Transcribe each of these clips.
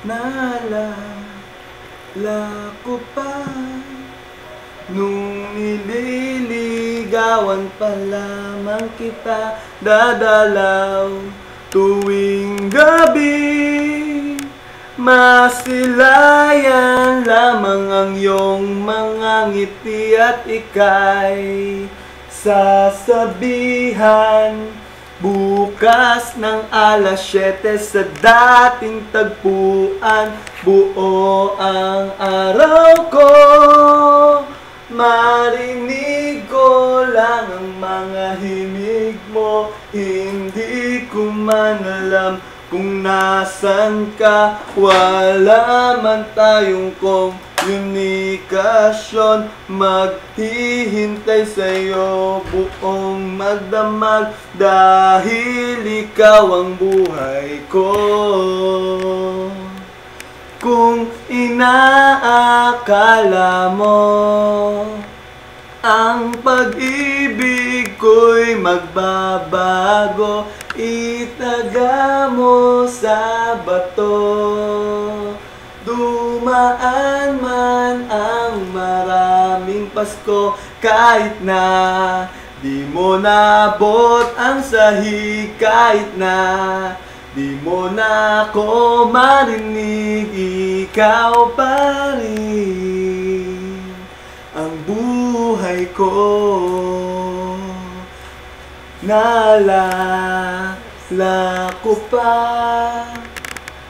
Naalala ko pa nung nililigawan pa lamang kita, dadalaw tuwing gabi. Masilayan lamang ang iyong mga ngiti at ika'y sasabihan bukas ng alas 7 sa dating tagpuan. Buo ang araw ko, marinig ko lang ang mga himig mo. Hindi ko man alam kung nasan ka, wala man tayong komunikasyon. Maghihintay sa'yo buong magdamag, dahil ikaw ang buhay ko. Kung inaakala mo ang pag-ibig ko'y magbabago, itaga mo sa bato. Dumaan man ang maraming Pasko, kahit na di mo nabot ang sahig, kahit na di mo na ako marinig, ikaw pa rin ang buhay ko. Naalala ko pa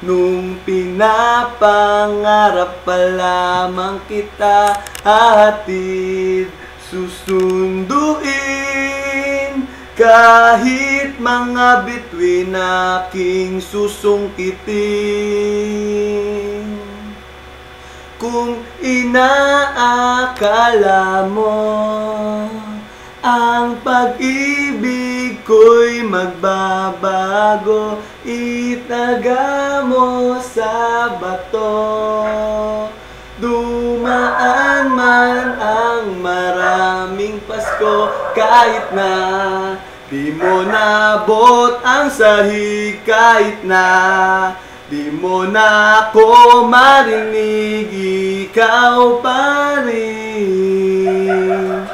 nung pinapangarap pa lamang kita, hahatid, susunduin, kahit mga bituin aking susungkitin. Kung inaakala mo ang pag-ibig ko'y magbabago, itaga mo sa bato. Dumaan man ang maraming Pasko, kahit na di mo nabot ang sahig, kahit na di mo na ako marinig, ikaw pa rin.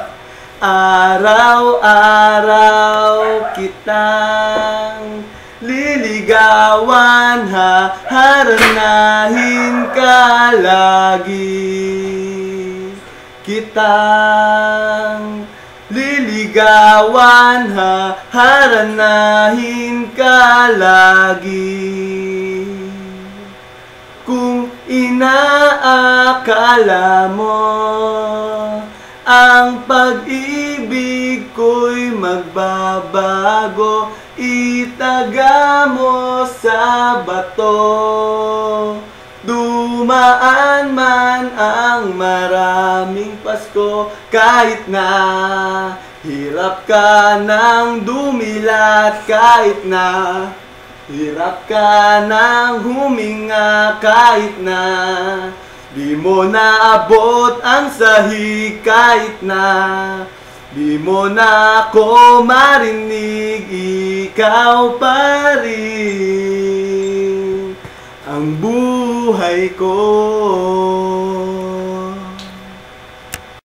Araw-araw kitang liligawan, haharanahin ka lagi. Kitang liligawan, haharanahin ka lagi. Kung inaakala mo ang pag-ibig ko'y magbabago, itaga mo sa bato. Dumaan man ang maraming Pasko, kahit na hirap ka ng dumilat, kahit na hirap ka ng huminga, kahit na di mo naabot ang sahig, kahit na di mo na ako marinig, ikaw pa rin ang buhay ko.